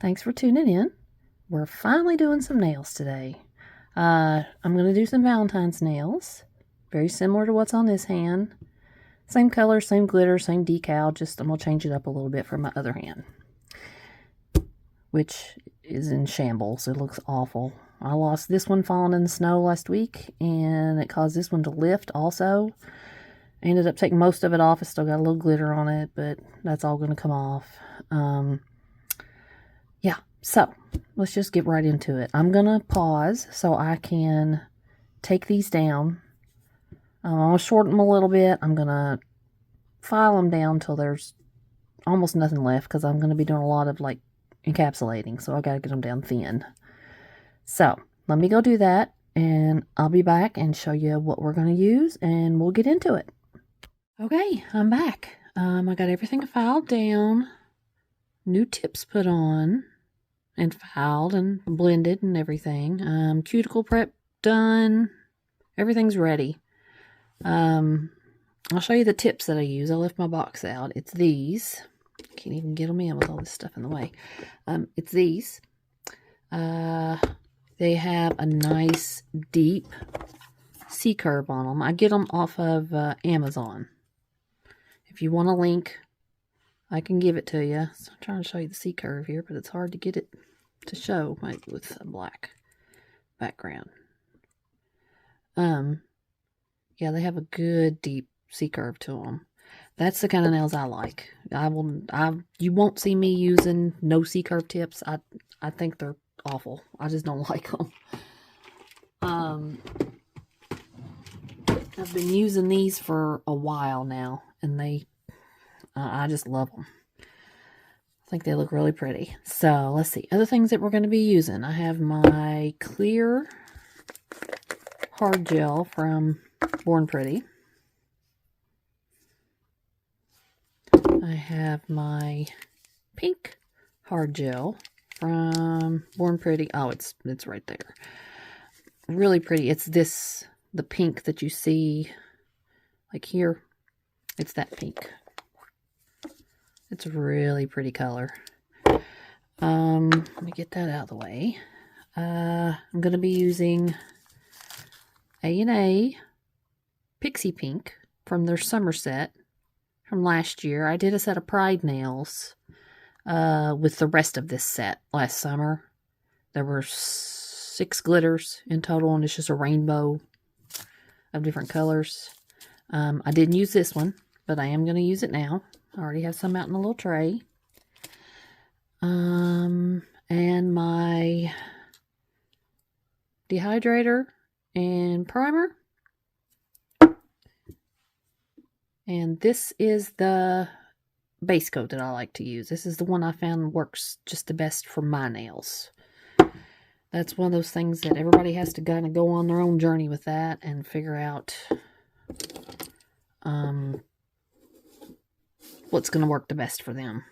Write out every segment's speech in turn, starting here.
thanks for tuning in. We're finally doing some nails today. I'm going to do some Valentine's nails. Very similar to what's on this hand. Same color, same glitter, same decal, just I'm going to change it up a little bit for my other hand, which is in shambles. It looks awful. I lost this one falling in the snow last week, and it caused this one to lift also. I ended up taking most of it off. It's still got a little glitter on it, but that's all going to come off. Yeah, so let's just get right into it. I'm going to pause so I can take these down. I'm going to shorten them a little bit. I'm going to file them down until there's almost nothing left, because I'm going to be doing a lot of like encapsulating, so I got to get them down thin. So let me go do that, and I'll be back and show you what we're going to use, and we'll get into it. Okay, I'm back. I got everything filed down, new tips put on, and filed and blended and everything. Cuticle prep done. Everything's ready. I'll show you the tips that I use. I left my box out. It's these. Can't even get them in with all this stuff in the way. It's these. They have a nice deep C-curve on them. I get them off of Amazon. If you want a link, I can give it to you. So I'm trying to show you the C-curve here, but it's hard to get it to show with a black background. Yeah, they have a good deep C-curve to them. That's the kind of nails I like. You won't see me using no C-curve tips. I think they're awful. I just don't like them. I've been using these for a while now, and I just love them. I think they look really pretty. So let's see. Other things that we're going to be using. I have my clear hard gel from Born Pretty. I have my pink hard gel from Born Pretty. Oh, it's right there. Really pretty. It's the pink that you see like here. It's that pink. It's a really pretty color. Let me get that out of the way. I'm going to be using A&A Pixie Pink from their summer set from last year. I did a set of Pride nails with the rest of this set last summer. There were 6 glitters in total, and it's just a rainbow of different colors. I didn't use this one, but I am going to use it now. I already have some out in a little tray. And my dehydrator and primer. And this is the base coat that I like to use. This is the one I found works just the best for my nails. That's one of those things that everybody has to kind of go on their own journey with that and figure out what's going to work the best for them.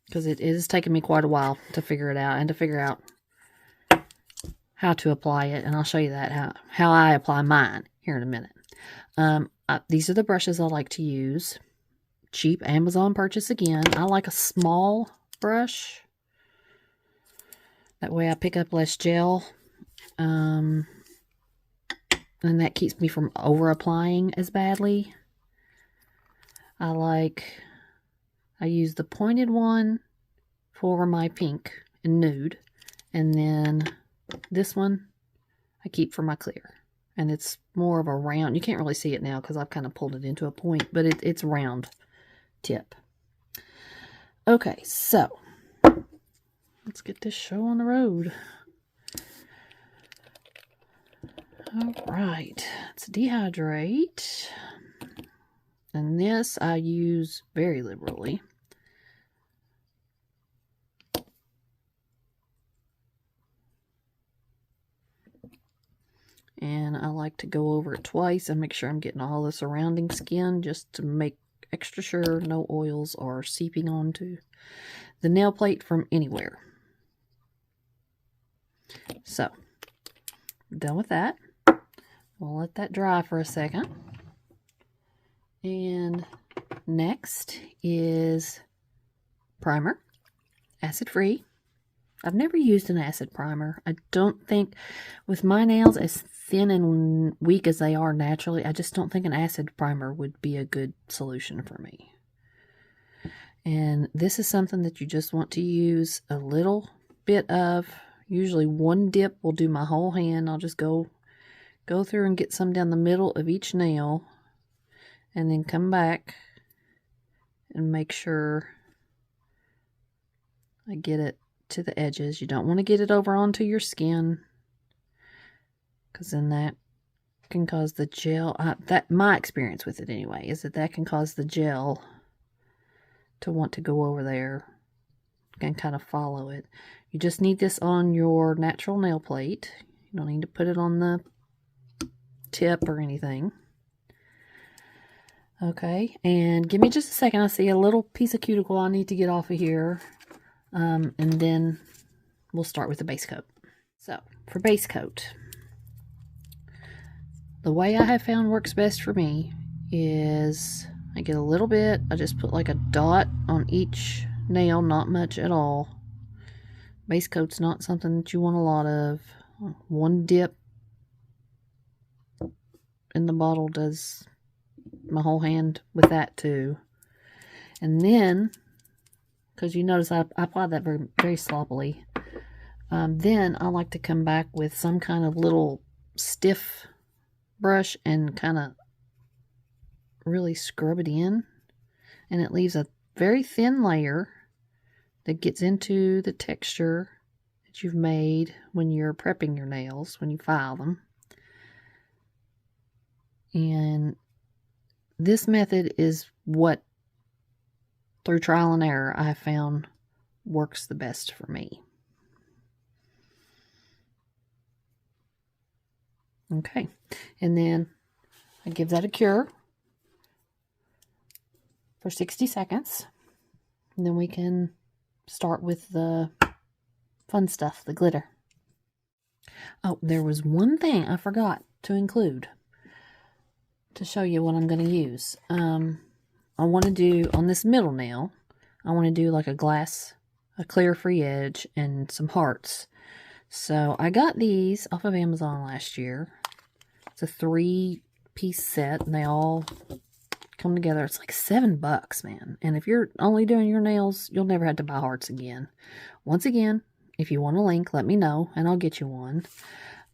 Because it is taking me quite a while to figure it out, and to figure out how to apply it. And I'll show you that, how I apply mine here in a minute. These are the brushes I like to use. Cheap Amazon purchase again. I like a small brush. That way I pick up less gel. And that keeps me from over applying as badly. I use the pointed one for my pink and nude. And then this one I keep for my clear. And it's more of a round. You can't really see it now because I've kind of pulled it into a point. But it's a round tip. Okay, so let's get this show on the road. Alright, let's dehydrate. And this I use very liberally. And I like to go over it twice and make sure I'm getting all the surrounding skin, just to make extra sure no oils are seeping onto the nail plate from anywhere. So, done with that. We'll let that dry for a second. And next is primer, acid free. I've never used an acid primer. I don't think, with my nails as thin and weak as they are naturally, I just don't think an acid primer would be a good solution for me. And this is something that you just want to use a little bit of. Usually one dip will do my whole hand. I'll just go through and get some down the middle of each nail, and then come back and make sure I get it to the edges. You don't want to get it over onto your skin, because then that can cause the gel, my experience with it anyway, is that can cause the gel to want to go over there and kind of follow it. You just need this on your natural nail plate. You don't need to put it on the tip or anything. Okay, and give me just a second. I see a little piece of cuticle I need to get off of here. And then we'll start with the base coat. So, for base coat, the way I have found works best for me is I get a little bit, I just put like a dot on each nail, not much at all. Base coat's not something that you want a lot of. One dip in the bottle does my whole hand with that too. And then, because you notice I applied that very, very sloppily, then I like to come back with some kind of little stiff brush and kind of really scrub it in, and it leaves a very thin layer that gets into the texture that you've made when you're prepping your nails, when you file them. And this method is what, through trial and error, I have found works the best for me. Okay, and then I give that a cure for 60 seconds. And then we can start with the fun stuff, the glitter. Oh, there was one thing I forgot to include to show you what I'm going to use. I want to do, on this middle nail, I want to do like a clear free edge and some hearts. So I got these off of Amazon last year. It's a 3-piece set, and they all come together. It's like $7, man. And if you're only doing your nails, you'll never have to buy hearts again. Once again, if you want a link, let me know, and I'll get you one.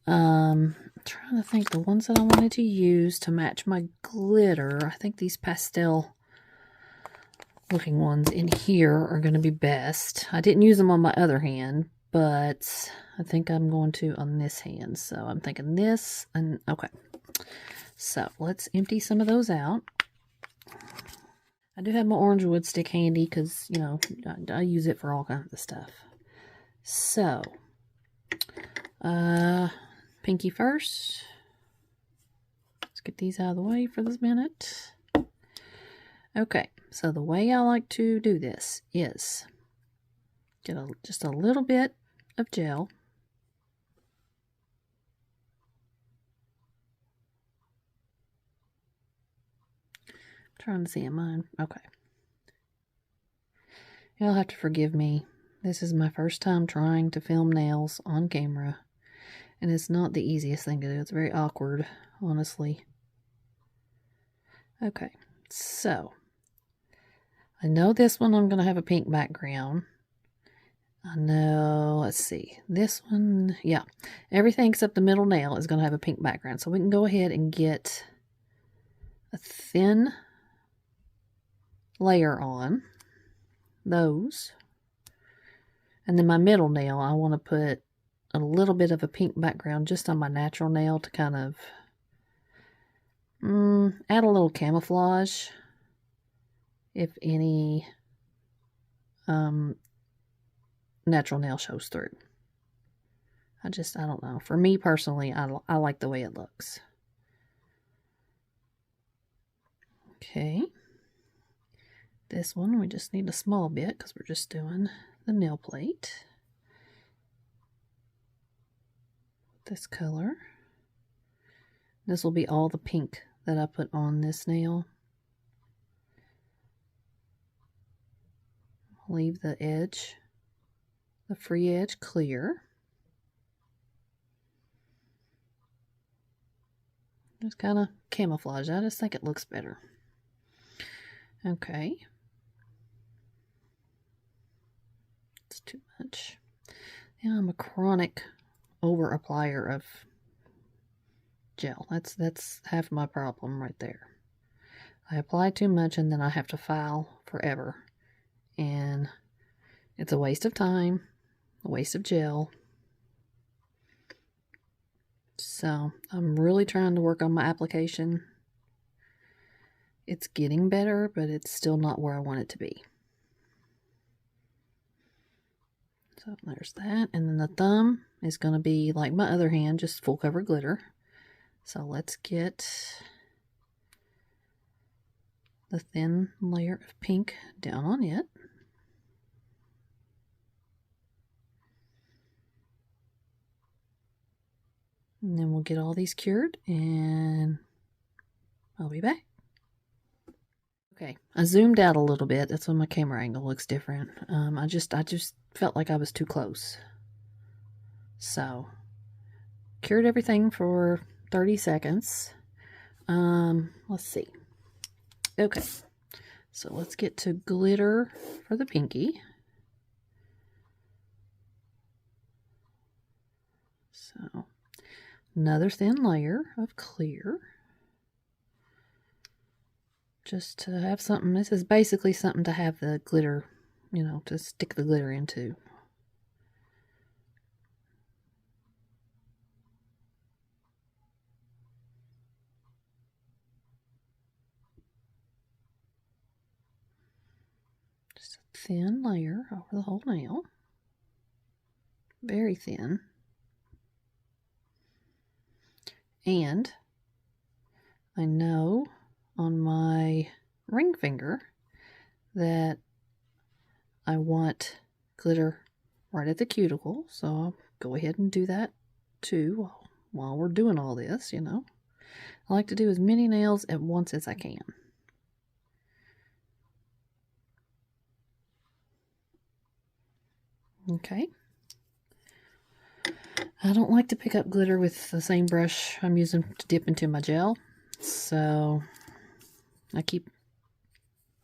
I'm trying to think the ones that I wanted to use to match my glitter. I think these pastel looking ones in here are going to be best. I didn't use them on my other hand, but I think I'm going to on this hand. So I'm thinking this, and okay. So let's empty some of those out. I do have my orange wood stick handy because, you know, I use it for all kinds of stuff. So, pinky first. Let's get these out of the way for this minute. Okay, so the way I like to do this is get just a little bit of gel. I'm trying to see in mine. Okay. You'll have to forgive me. This is my first time trying to film nails on camera, and it's not the easiest thing to do. It's very awkward, honestly. Okay, so I know this one I'm going to have a pink background. I know, let's see, this one, yeah, everything except the middle nail is going to have a pink background. So we can go ahead and get a thin layer on those. And then my middle nail, I want to put a little bit of a pink background just on my natural nail to kind of add a little camouflage if any natural nail shows through. I don't know. For me personally, I like the way it looks. Okay. This one, we just need a small bit because we're just doing the nail plate. This color. This will be all the pink that I put on this nail. Leave the edge, the free edge clear. Just kind of camouflage. I just think it looks better. Okay. It's too much. Yeah, I'm a chronic over applier of gel. That's half my problem right there. I apply too much and then I have to file forever. And it's a waste of time, a waste of gel. So I'm really trying to work on my application. It's getting better, but it's still not where I want it to be. So there's that. And then the thumb is going to be like my other hand, just full cover glitter. So let's get the thin layer of pink down on it. And then we'll get all these cured and I'll be back. Okay, I zoomed out a little bit. That's why my camera angle looks different. I just felt like I was too close. So, cured everything for 30 seconds. Let's see. Okay, so let's get to glitter for the pinky. So, another thin layer of clear. Just to have something. This is basically something to have the glitter, you know, to stick the glitter into. Just a thin layer over the whole nail. Very thin. And I know on my ring finger that I want glitter right at the cuticle, so I'll go ahead and do that too while we're doing all this, you know. I like to do as many nails at once as I can. Okay. I don't like to pick up glitter with the same brush I'm using to dip into my gel, so I keep,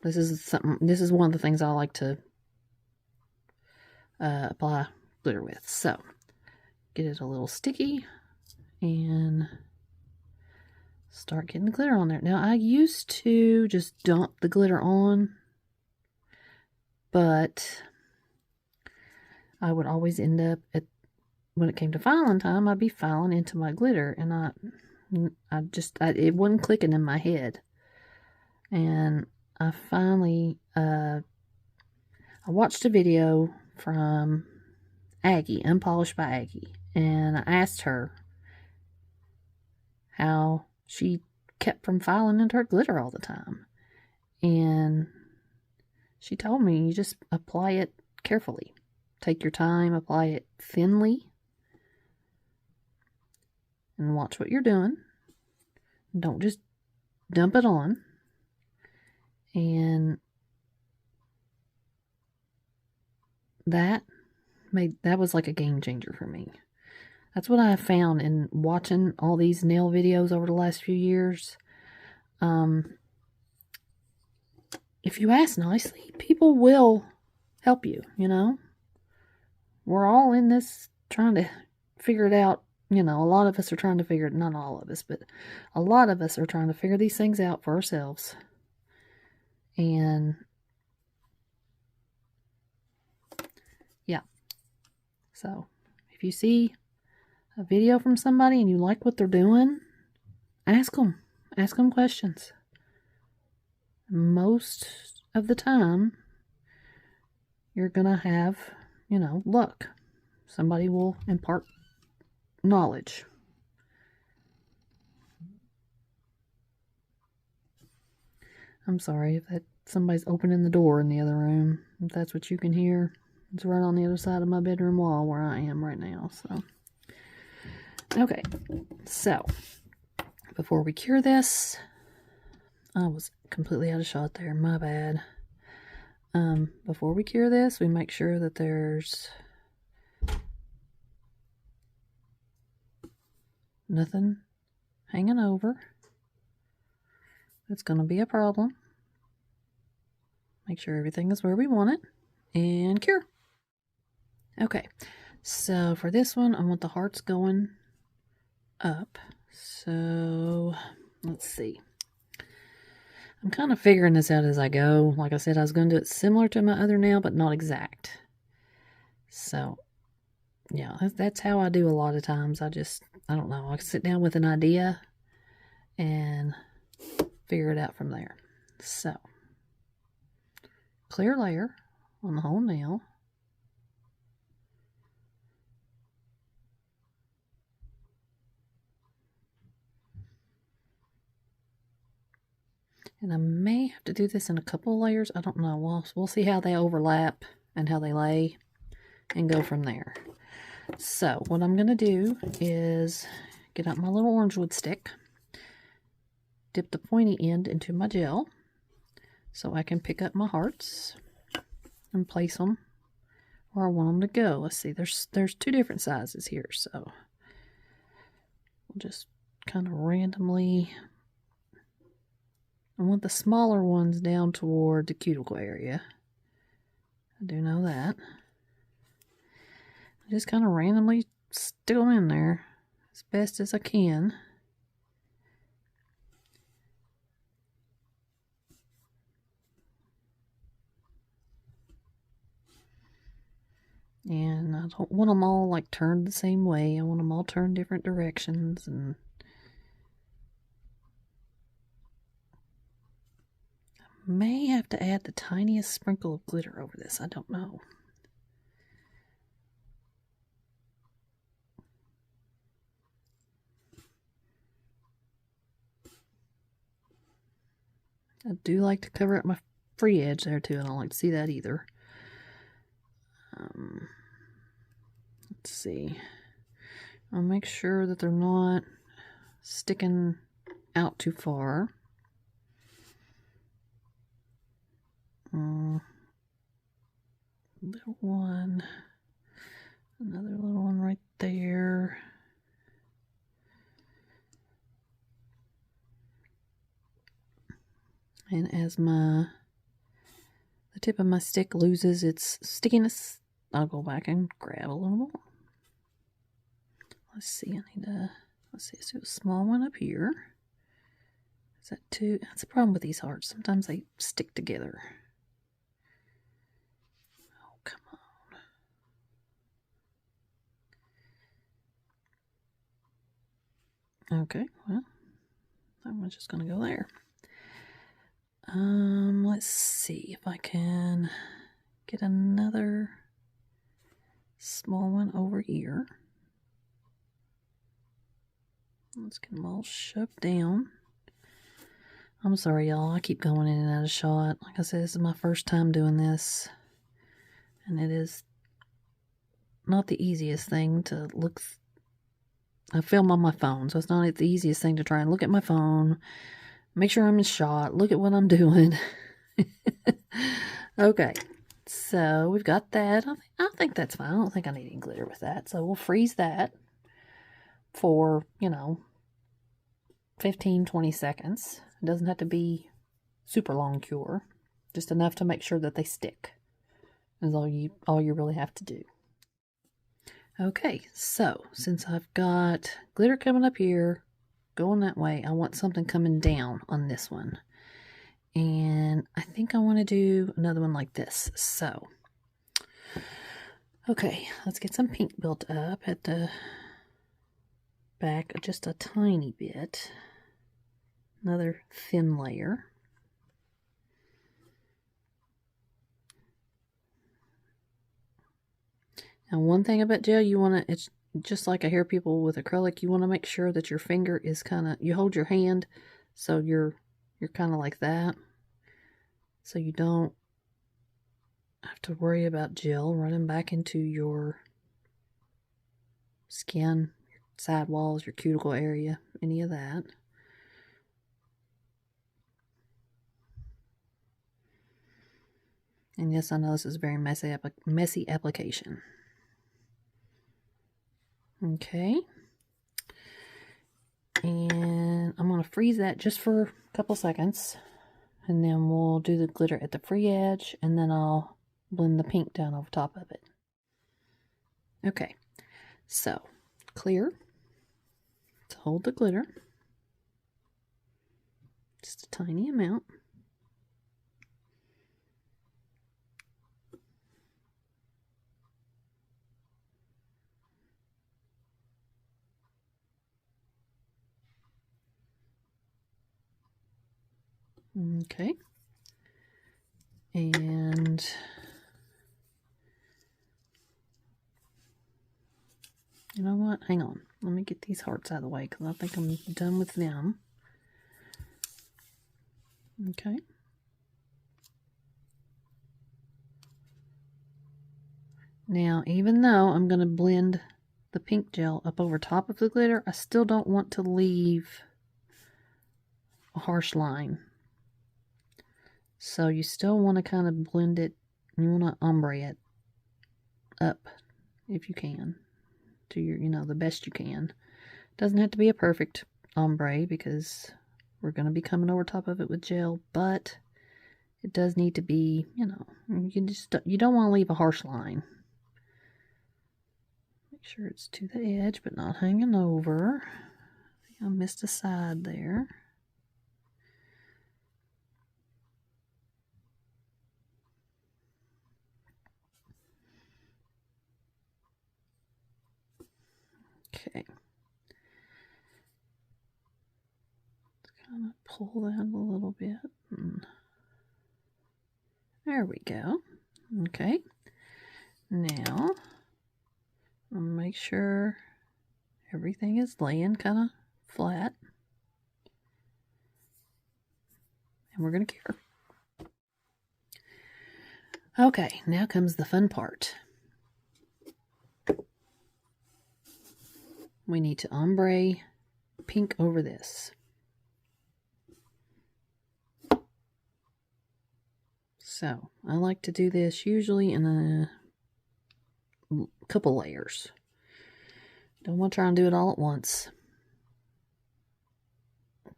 this is one of the things I like to apply glitter with. So, get it a little sticky and start getting the glitter on there. Now, I used to just dump the glitter on, but I would always end up when it came to filing time, I'd be filing into my glitter, and it wasn't clicking in my head. And I finally, I watched a video from Aggie, Unpolished by Aggie, and I asked her how she kept from filing into her glitter all the time. And she told me, you just apply it carefully. Take your time, apply it thinly, and watch what you're doing. Don't just dump it on. And that was like a game changer for me. That's what I found in watching all these nail videos over the last few years. If you ask nicely, people will help you, you know. We're all in this trying to figure it out. You know, a lot of us are trying to figure it, not all of us, but a lot of us are trying to figure these things out for ourselves. And yeah. So if you see a video from somebody and you like what they're doing, ask them. Ask them questions. Most of the time, you're going to have, you know, luck. Somebody will impart knowledge. I'm sorry if somebody's opening the door in the other room. If that's what you can hear, it's right on the other side of my bedroom wall where I am right now. So, okay. So, before we cure this, I was completely out of shot there. My bad. Before we cure this, we make sure that there's Nothing hanging over. It's going to be a problem. Make sure everything is where we want it. And cure. Okay, so for this one, I want the hearts going up. So let's see. I'm kind of figuring this out as I go. Like I said, I was going to do it similar to my other nail, but not exact. So, yeah, that's how I do a lot of times. I don't know. I sit down with an idea and figure it out from there. So, clear layer on the whole nail. And I may have to do this in a couple of layers. I don't know. We'll see how they overlap and how they lay and go from there. So what I'm going to do is get out my little orange wood stick, dip the pointy end into my gel so I can pick up my hearts and place them where I want them to go. Let's see, there's two different sizes here, so we'll just kind of randomly... I want the smaller ones down toward the cuticle area. I do know that. I just kind of randomly stick them in there as best as I can. And I don't want them all like turned the same way. I want them all turned different directions. And may have to add the tiniest sprinkle of glitter over this. I don't know. I do like to cover up my free edge there too. I don't like to see that either. Let's see. I'll make sure that they're not sticking out too far. Little one, another little one right there. And as the tip of my stick loses its stickiness, I'll go back and grab a little more. Let's see, let's do a small one up here. Is that too? That's the problem with these hearts. Sometimes they stick together. Oh, come on. Okay, well, that one's just going to go there. Let's see if I can get another small one over here. Let's get them all shoved down. I'm sorry, y'all. I keep going in and out of shot. Like I said, this is my first time doing this. And it is not the easiest thing to look. I film on my phone, so it's not the easiest thing to try and look at my phone. Make sure I'm in shot. Look at what I'm doing. Okay. So we've got that. I think that's fine. I don't think I need any glitter with that. So we'll freeze that for, 15, 20 seconds. It doesn't have to be super long cure. Just enough to make sure that they stick. Is all you really have to do. Okay, so since I've got glitter coming up here, going that way, I want something coming down on this one. And I think I want to do another one like this. So, okay, let's get some pink built up at the back just a tiny bit. Another thin layer. Now, one thing about gel, it's just like I hear people with acrylic, you want to make sure that your finger is you hold your hand so you're kind of like that. So you don't have to worry about gel running back into your skin, your side walls, your cuticle area, any of that. And yes, I know this is a very messy application. Okay. freeze that just for a couple seconds. And then we'll do the glitter at the free edge. And then I'll blend the pink down over top of it. Okay. So, clear to hold the glitter. Just a tiny amount. Okay. And you know what? Hang on. Let me get these hearts out of the way because I think I'm done with them. Okay. Now, even though I'm going to blend the pink gel up over top of the glitter, I still don't want to leave a harsh line. So you still want to kind of blend it, you want to ombre it up if you can to your, the best you can. Doesn't have to be a perfect ombre because we're going to be coming over top of it with gel, but it does need to be, you don't want to leave a harsh line. Make sure it's to the edge but not hanging over. I think I missed a side there. Okay. Let's kind of pull that a little bit. There we go. Okay. Now, I'll make sure everything is laying kind of flat. And we're going to cure. Okay, now comes the fun part. We need to ombre pink over this. So, I like to do this usually in a couple layers. Don't want to try and do it all at once.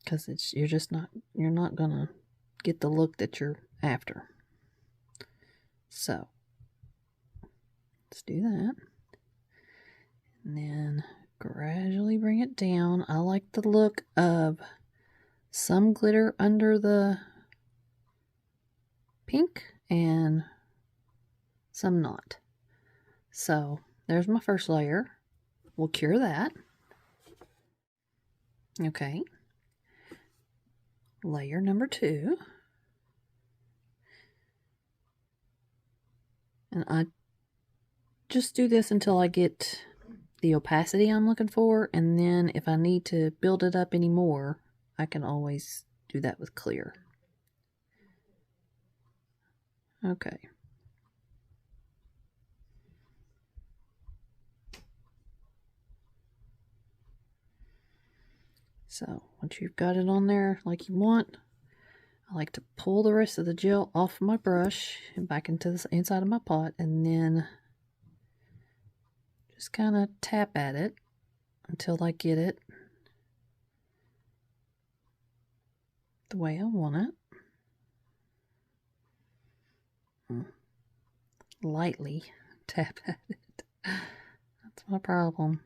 Because you're not going to get the look that you're after. So, let's do that. And then gradually bring it down. I like the look of some glitter under the pink and some not. So there's my first layer. We'll cure that. Okay. Layer number 2. And I just do this until I get the opacity I'm looking for, and then if I need to build it up anymore, I can always do that with clear. Okay. So, once you've got it on there like you want, I like to pull the rest of the gel off my brush and back into the inside of my pot, and then just kind of tap at it until I get it the way I want it. Lightly tap at it. That's my problem.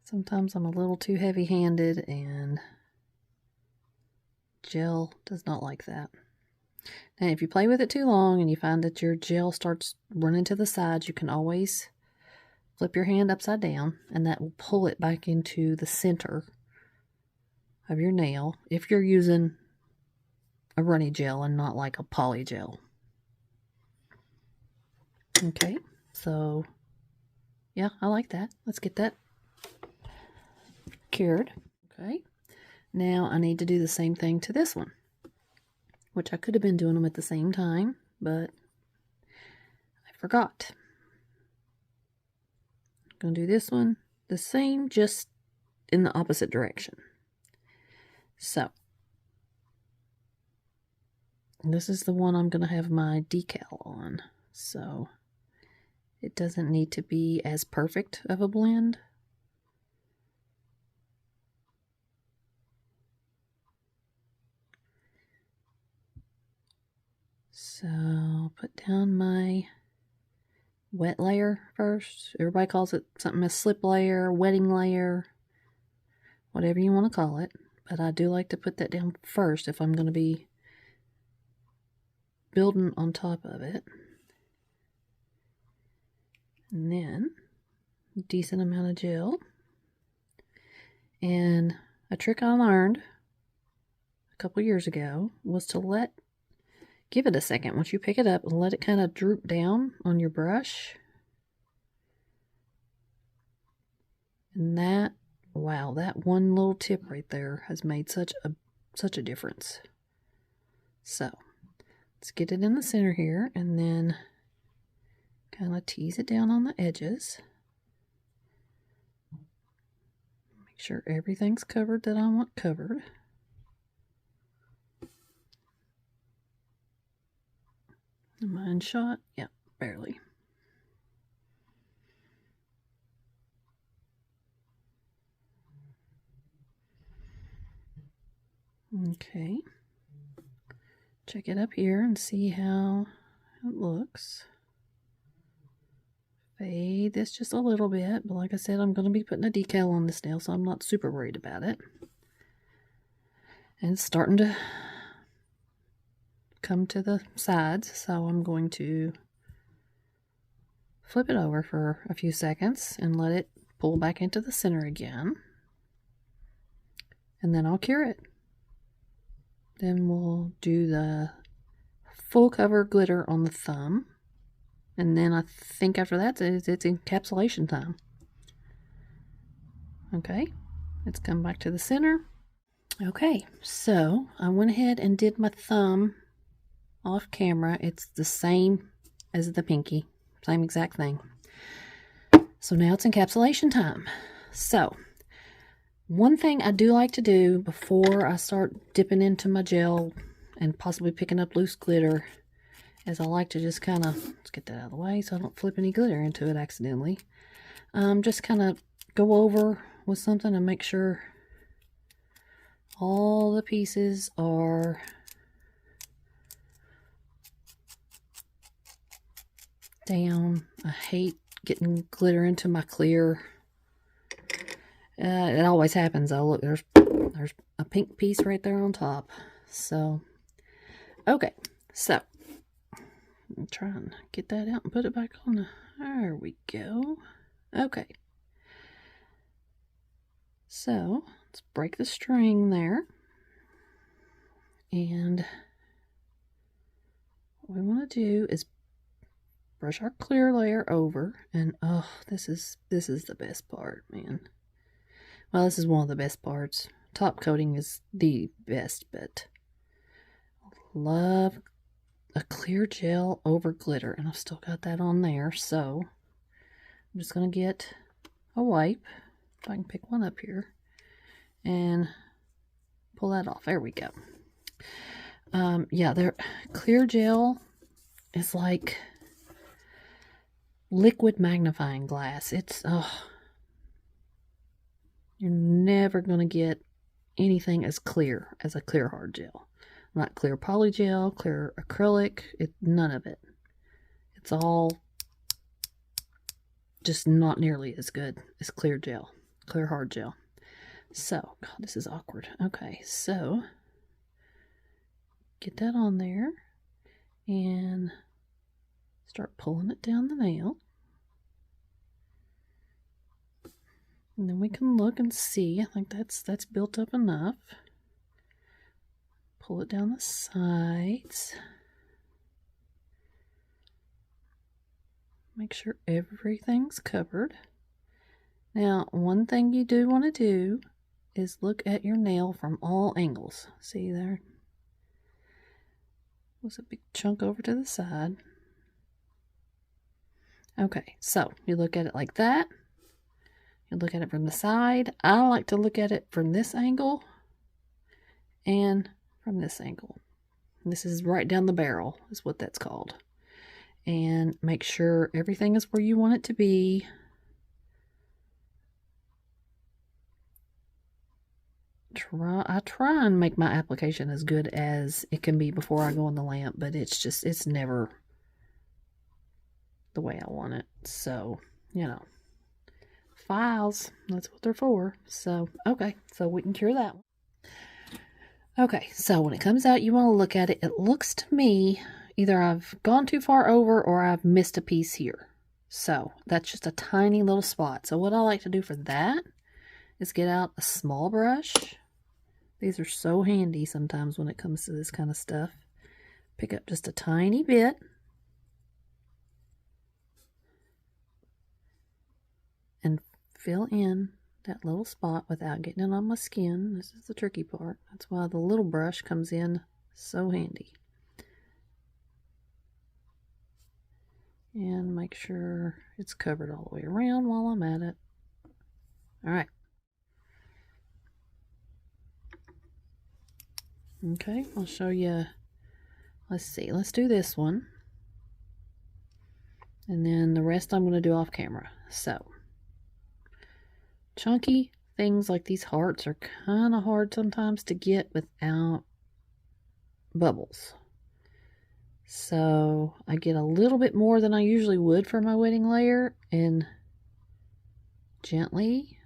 Sometimes I'm a little too heavy-handed, and gel does not like that. Now, if you play with it too long and you find that your gel starts running to the sides, you can always flip your hand upside down, and that will pull it back into the center of your nail if you're using a runny gel and not like a poly gel. Okay, so yeah, I like that. Let's get that cured. Okay, now I need to do the same thing to this one, which I could have been doing them at the same time, but I forgot. I'm going to do this one the same, just in the opposite direction. So, this is the one I'm going to have my decal on, so it doesn't need to be as perfect of a blend. So put down my wet layer first. Everybody calls it something a slip layer, wetting layer, whatever you want to call it. But I do like to put that down first if I'm going to be building on top of it. And then a decent amount of gel. And a trick I learned a couple years ago was to give it a second once you pick it up and let it kind of droop down on your brush. And that, wow, that one little tip right there has made such a difference. So let's get it in the center here and then kind of tease it down on the edges. Make sure everything's covered that I want covered. Am I in shot? Yeah, barely. Okay. Check it up here and see how it looks. Fade this just a little bit, but like I said, I'm going to be putting a decal on this nail, so I'm not super worried about it. And it's starting to come to the sides, so I'm going to flip it over for a few seconds and let it pull back into the center again. And then I'll cure it. Then we'll do the full cover glitter on the thumb. And then I think after that, it's encapsulation time. Okay, let's come back to the center. Okay, so I went ahead and did my thumb off camera. It's the same as the pinky, same exact thing. So now it's encapsulation time. So one thing I do like to do before I start dipping into my gel and possibly picking up loose glitter is I like to just kind of, let's get that out of the way so I don't flip any glitter into it accidentally. Just kind of go over with something and make sure all the pieces are down. I hate getting glitter into my clear. It always happens. Oh, look, there's a pink piece right there on top. So, okay, so I'm trying to get that out and put it back on the, there we go. Okay, so let's break the string there. And what we want to do is brush our clear layer over, and oh, this is the best part, man. Well, this is one of the best parts. Top coating is the best, but love a clear gel over glitter, and I've still got that on there, so I'm just going to get a wipe, if I can pick one up here, and pull that off. There we go. Yeah, clear gel is like liquid magnifying glass. It's, you're never going to get anything as clear as a clear hard gel. Not clear polygel, clear acrylic, none of it. It's all just not nearly as good as clear gel, clear hard gel. So, God, this is awkward. Okay, so get that on there and start pulling it down the nail. And then we can look and see. I think that's built up enough. Pull it down the sides. Make sure everything's covered. Now, one thing you do want to do is look at your nail from all angles. See there? Was a big chunk over to the side. Okay, so you look at it like that. You look at it from the side. I like to look at it from this angle and from this angle. This is right down the barrel is what that's called. And make sure everything is where you want it to be. I try and make my application as good as it can be before I go on the lamp, but it's never the way I want it. So, you know, files, that's what they're for. So, okay, so we can cure that one. Okay, so when it comes out, you want to look at it. It looks to me either I've gone too far over or I've missed a piece here. So that's just a tiny little spot. So what I like to do for that is get out a small brush. These are so handy sometimes when it comes to this kind of stuff. Pick up just a tiny bit. And fill in that little spot without getting it on my skin. This is the tricky part. That's why the little brush comes in so handy. And make sure it's covered all the way around while I'm at it. All right. Okay, I'll show you. Let's see. Let's do this one. And then the rest I'm going to do off camera. So, chunky things like these hearts are kind of hard sometimes to get without bubbles. So I get a little bit more than I usually would for my wedding layer and gently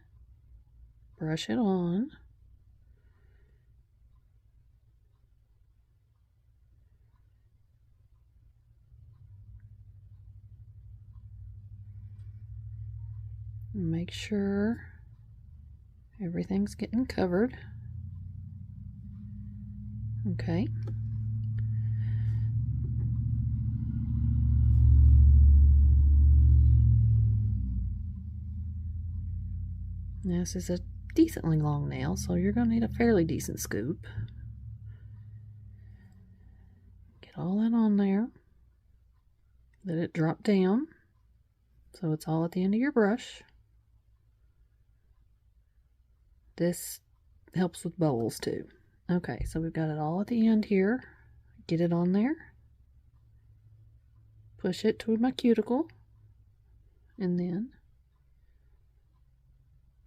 brush it on. Make sure everything's getting covered. Okay. This is a decently long nail, so you're going to need a fairly decent scoop. Get all that on there. Let it drop down so it's all at the end of your brush. This helps with bubbles too. Okay, so we've got it all at the end here. Get it on there. Push it to my cuticle. And then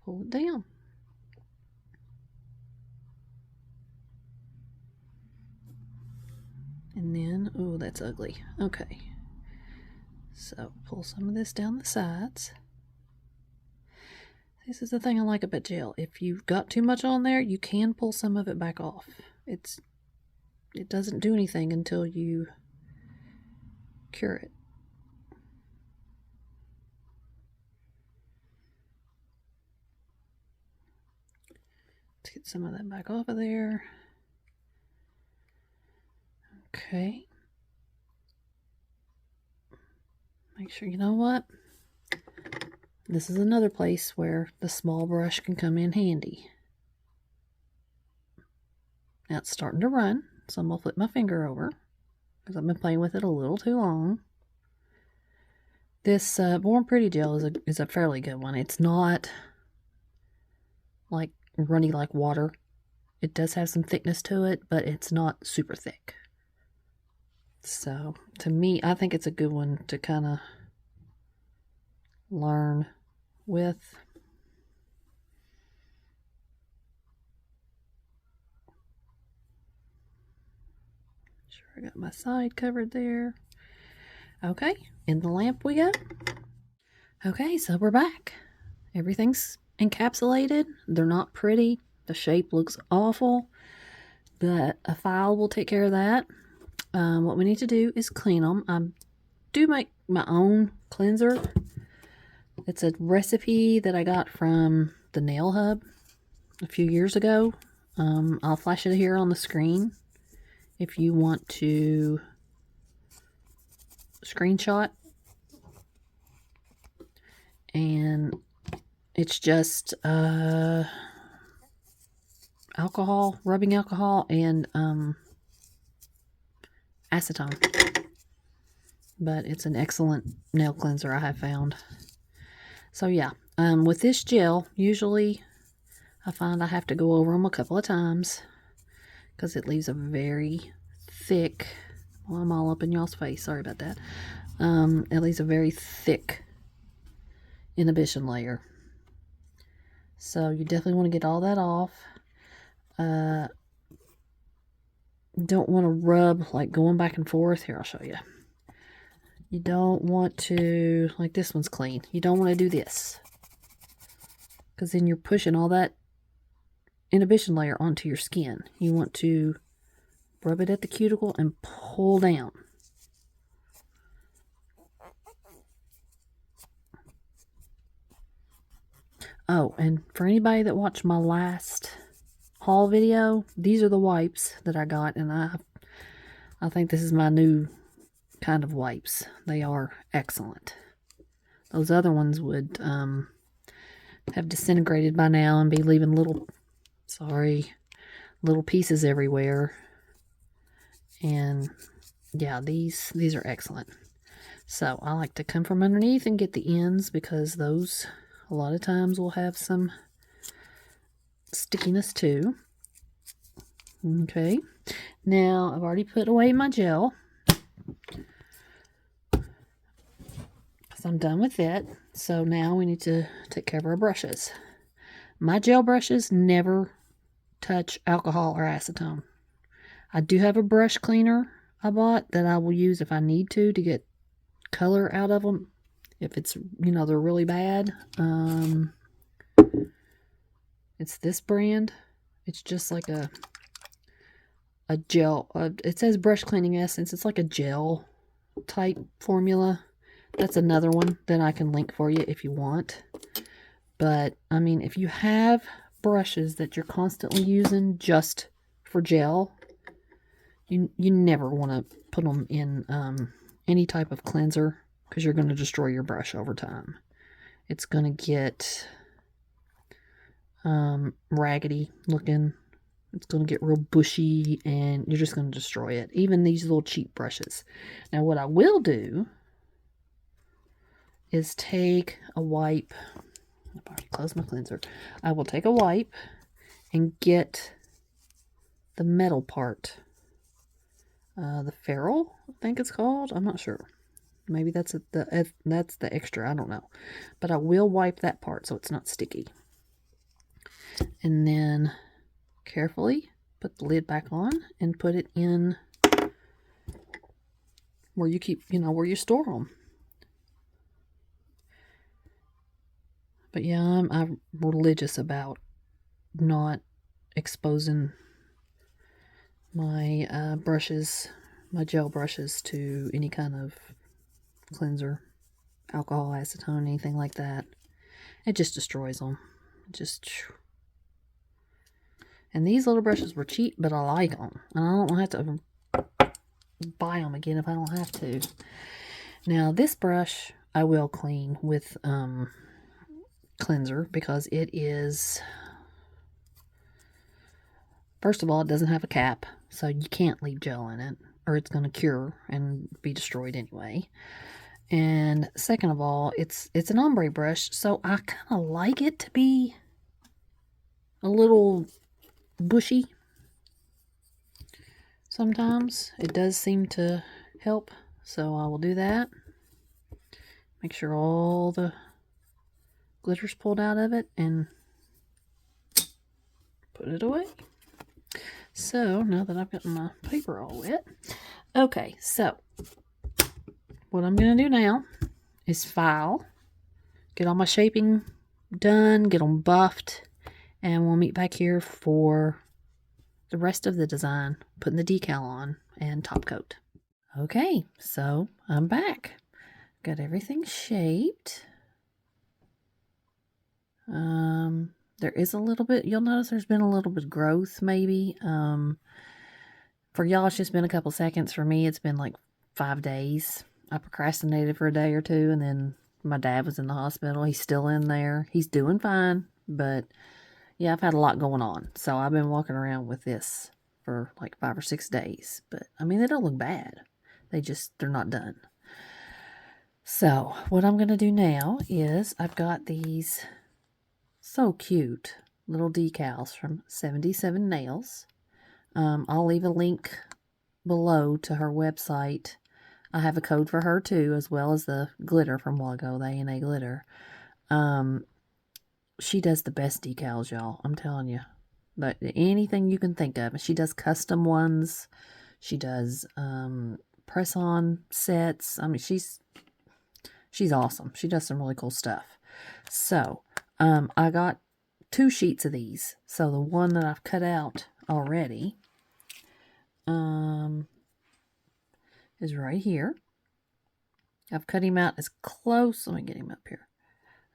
pull it down. And then, oh, that's ugly. Okay. So pull some of this down the sides. This is the thing I like about gel. If you've got too much on there, you can pull some of it back off. It doesn't do anything until you cure it. Let's get some of that back off of there. Okay. Make sure, you know what? This is another place where the small brush can come in handy. Now it's starting to run, so I'm going to flip my finger over because I've been playing with it a little too long. This Born Pretty gel is a fairly good one. It's not like runny like water. It does have some thickness to it, but it's not super thick. So, to me, I think it's a good one to kind of learn with. Sure, I got my side covered there. Okay, in the lamp we go. Okay, so we're back. Everything's encapsulated. They're not pretty. The shape looks awful, but a file will take care of that. What we need to do is clean them. I do make my own cleanser. It's a recipe that I got from the Nail Hub a few years ago. I'll flash it here on the screen if you want to screenshot. And it's just alcohol, rubbing alcohol, and acetone. But it's an excellent nail cleanser, I have found. So yeah, with this gel, usually I find I have to go over them a couple of times because it leaves a very thick, well, I'm all up in y'all's face, sorry about that. It leaves a very thick inhibition layer. So you definitely want to get all that off. don't want to rub, like going back and forth. Here, I'll show you. You don't want to, like this one's clean. You don't want to do this, because then you're pushing all that inhibition layer onto your skin. You want to rub it at the cuticle and pull down. Oh, and for anybody that watched my last haul video, these are the wipes that I got, and I think this is my new kind of wipes. They are excellent. Those other ones would have disintegrated by now and be leaving little pieces everywhere. And yeah, these are excellent. So I like to come from underneath and get the ends, because those a lot of times will have some stickiness too. Okay, now I've already put away my gel, because I'm done with it. So now we need to take care of our brushes. My gel brushes never touch alcohol or acetone. I do have a brush cleaner I bought that I will use if I need to get color out of them. If it's, they're really bad. It's this brand. It's just like a gel. It says brush cleaning essence. It's like a gel type formula. That's another one that I can link for you if you want. But, I mean, if you have brushes that you're constantly using just for gel, you never want to put them in any type of cleanser, because you're going to destroy your brush over time. It's going to get raggedy looking. It's going to get real bushy, and you're just going to destroy it. Even these little cheap brushes. Now, what I will do is take a wipe. I've already closed my cleanser. I will take a wipe and get the metal part. The ferrule, I think it's called. I'm not sure. Maybe that's the extra. I don't know. But I will wipe that part so it's not sticky. And then carefully put the lid back on and put it in where you keep, where you store them. But yeah, I'm religious about not exposing my brushes, my gel brushes, to any kind of cleanser, alcohol, acetone, anything like that. It just destroys them. And these little brushes were cheap, but I like them. And I don't have to buy them again if I don't have to. Now, this brush I will clean with cleanser, because it is, first of all, it doesn't have a cap, so you can't leave gel in it, or it's going to cure and be destroyed anyway. And second of all, it's an ombre brush, so I kind of like it to be a little bushy. Sometimes it does seem to help, so I will do that. Make sure all the glitter's pulled out of it and put it away. So now that I've got my paper all wet, okay, so what I'm going to do now is file, get all my shaping done, get them buffed, and we'll meet back here for the rest of the design, putting the decal on and top coat. Okay, so I'm back. Got everything shaped. There is a little bit, you'll notice there's been a little bit of growth maybe. For y'all, it's just been a couple seconds. For me, it's been like 5 days. I procrastinated for a day or two, and then my dad was in the hospital. He's still in there. He's doing fine, but yeah, I've had a lot going on. So I've been walking around with this for like 5 or 6 days. But I mean, they don't look bad. They're not done. So what I'm going to do now is I've got these so cute little decals from 77 Nails. I'll leave a link below to her website. I have a code for her too, as well as the glitter from Wago, the A&A glitter. She does the best decals, y'all. I'm telling you. anything you can think of. She does custom ones. She does press-on sets. I mean, she's awesome. She does some really cool stuff. So, I got 2 sheets of these. So the one that I've cut out already is right here. I've cut him out as close. Let me get him up here.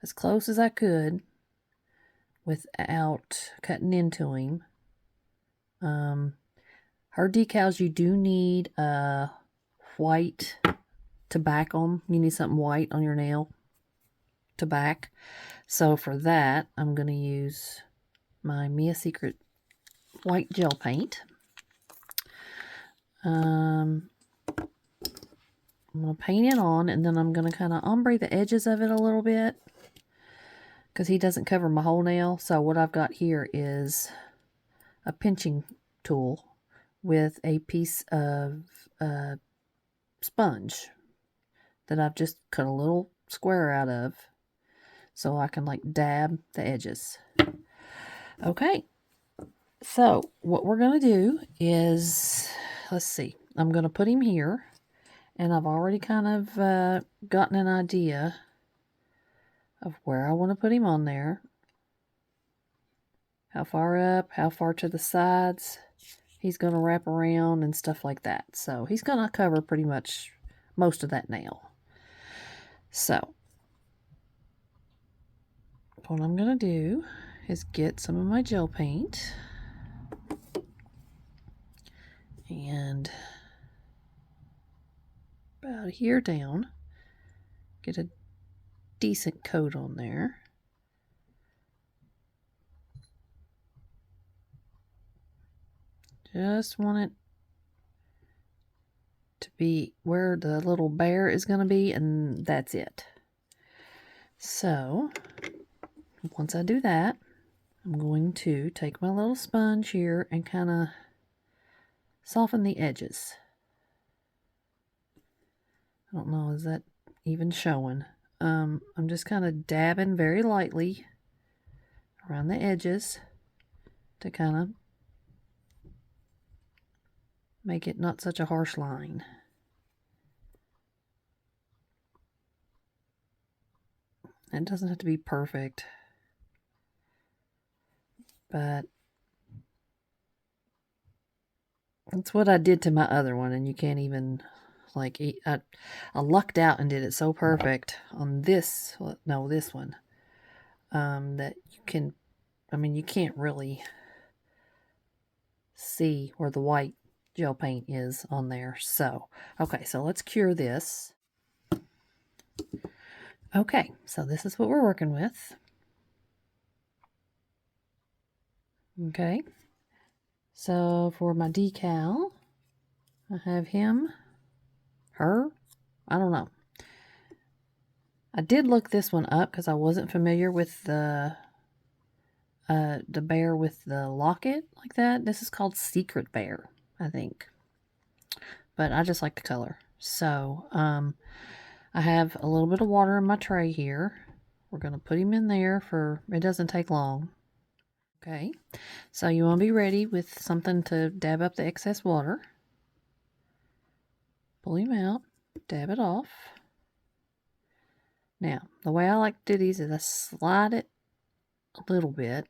As close as I could without cutting into him. Her decals, you do need white to back them. You need something white on your nail to back. So for that, I'm going to use my Mia Secret white gel paint. I'm going to paint it on, and then I'm going to kind of ombre the edges of it a little bit, because he doesn't cover my whole nail. So what I've got here is a pinching tool with a piece of sponge that I've just cut a little square out of, so I can like dab the edges. Okay, so what we're going to do is, let's see, I'm going to put him here, and I've already kind of gotten an idea of where I want to put him on there. How far up, how far to the sides he's going to wrap around and stuff like that. So he's going to cover pretty much most of that nail. So what I'm going to do is get some of my gel paint and about here down, get a decent coat on there. Just want it to be where the little bear is going to be, and that's it. So once I do that, I'm going to take my little sponge here and kind of soften the edges. I don't know, is that even showing? I'm just kind of dabbing very lightly around the edges to kind of make it not such a harsh line. It doesn't have to be perfect, but that's what I did to my other one, and you can't even, like, I lucked out and did it so perfect on this, no, this one, that you can, I mean, you can't really see where the white gel paint is on there. So, okay, so let's cure this. Okay, so this is what we're working with. Okay, so for my decal, I have him, her, I don't know. I did look this one up because I wasn't familiar with the bear with the locket like that. This is called Secret Bear, I think. But I just like the color. So, I have a little bit of water in my tray here. We're going to put him in there for, it doesn't take long. Okay, so you want to be ready with something to dab up the excess water. Pull him out, dab it off. Now, the way I like to do these is I slide it a little bit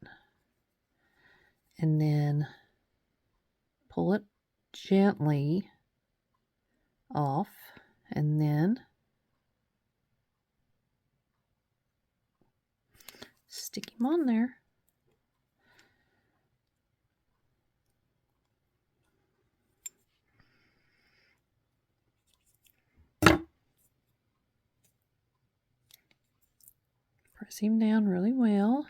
and then pull it gently off, and then stick him on there. Press him down really well.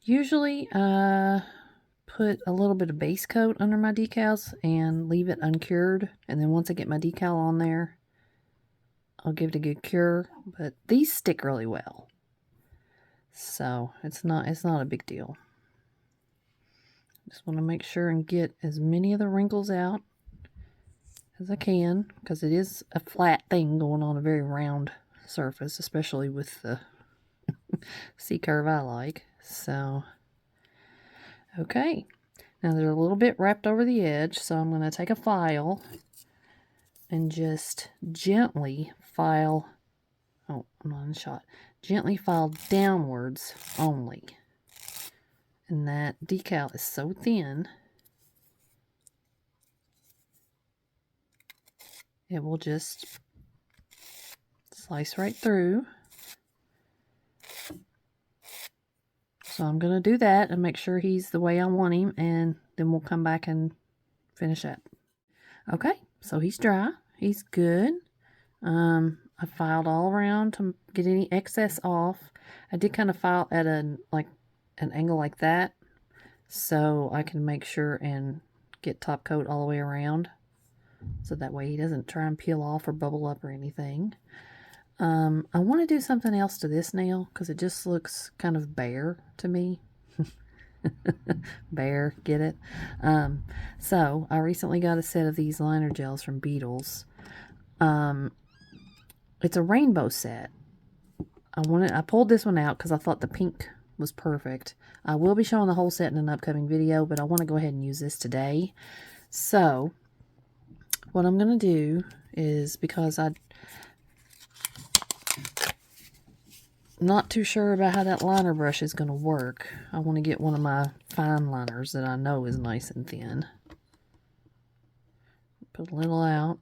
Usually put a little bit of base coat under my decals and leave it uncured, and then once I get my decal on there, I'll give it a good cure. But these stick really well, so it's not a big deal. Just want to make sure and get as many of the wrinkles out as I can, because it is a flat thing going on a very round surface, especially with the C-curve I like. So, Okay, now they're a little bit wrapped over the edge, so I'm going to take a file and just gently file, oh, I'm not in shot, gently file downwards only. And that decal is so thin, it will just slice right through. So I'm going to do that and make sure he's the way I want him, and then we'll come back and finish up. Okay, so he's dry. He's good. I filed all around to get any excess off. I did kind of file at an angle like that, so I can make sure and get top coat all the way around, so that way he doesn't try and peel off or bubble up or anything. I want to do something else to this nail because it just looks kind of bare to me. Bare, get it? So I recently got a set of these liner gels from Beetles. It's a rainbow set. I pulled this one out because I thought the pink was perfect. I will be showing the whole set in an upcoming video, but I want to go ahead and use this today. So what I'm going to do is, because I'm not too sure about how that liner brush is going to work, I want to get one of my fine liners that I know is nice and thin. Put a little out.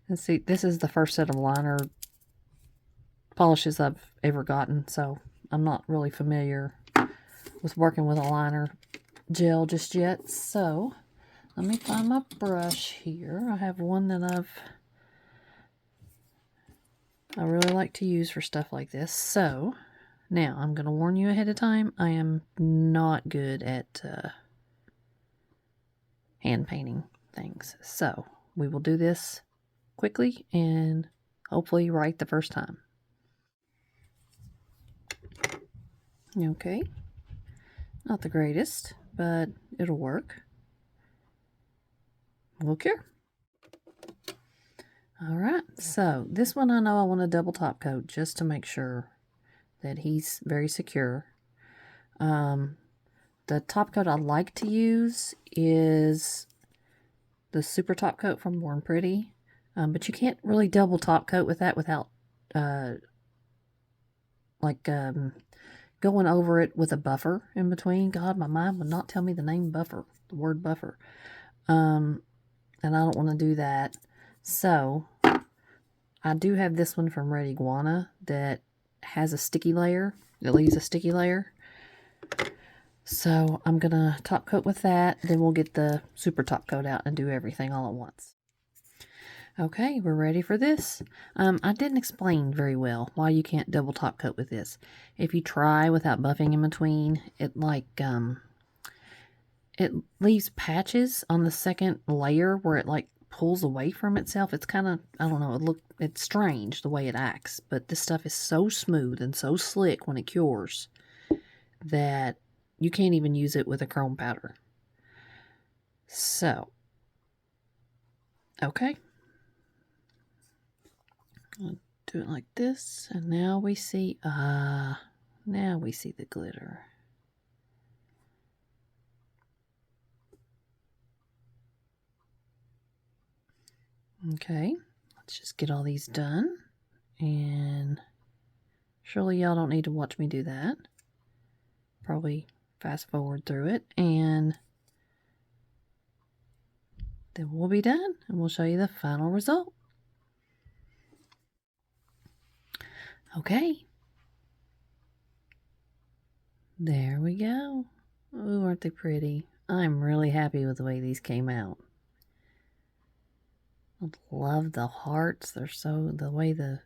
And see, this is the first set of liner polishes I've ever gotten, so I'm not really familiar with working with a liner gel just yet. So let me find my brush here. I have one that I really like to use for stuff like this. So now I'm going to warn you ahead of time, I am not good at hand painting things. So we will do this quickly and hopefully right the first time. Okay, not the greatest, but it'll work. Look here. Alright, so this one I know I want to double top coat just to make sure that he's very secure. The top coat I like to use is the Super Top Coat from Born Pretty. But you can't really double top coat with that without going over it with a buffer in between. God, my mind would not tell me the name buffer, the word buffer. And I don't want to do that. So I do have this one from LiQWYD that has a sticky layer. It leaves a sticky layer. So I'm going to top coat with that. Then we'll get the Super Top Coat out and do everything all at once. Okay, we're ready for this. I didn't explain very well why you can't double top coat with this. If you try without buffing in between, it leaves patches on the second layer where it pulls away from itself. It's kind of, I don't know, it's strange the way it acts, but this stuff is so smooth and so slick when it cures that you can't even use it with a chrome powder. So, okay. I'll do it like this, and now we see, now we see the glitter. Okay, let's just get all these done, and surely y'all don't need to watch me do that. Probably fast forward through it, and then we'll be done, and we'll show you the final result. Okay. There we go. Ooh, aren't they pretty? I'm really happy with the way these came out. I love the hearts. They're so, the way the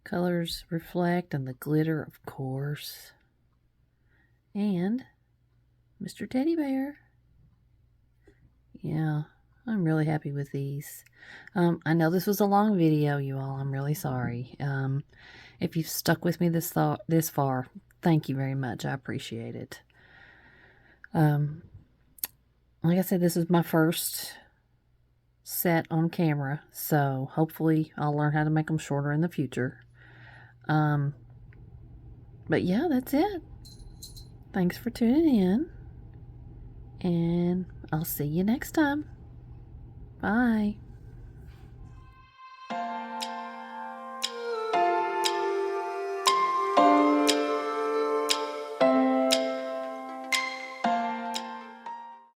colors reflect, and the glitter, of course. And Mr. Teddy Bear. Yeah, I'm really happy with these. I know this was a long video, you all. I'm really sorry. If you've stuck with me this far, thank you very much. I appreciate it. Like I said, this is my first set on camera, so hopefully I'll learn how to make them shorter in the future. But yeah, that's it. Thanks for tuning in, and I'll see you next time. Bye.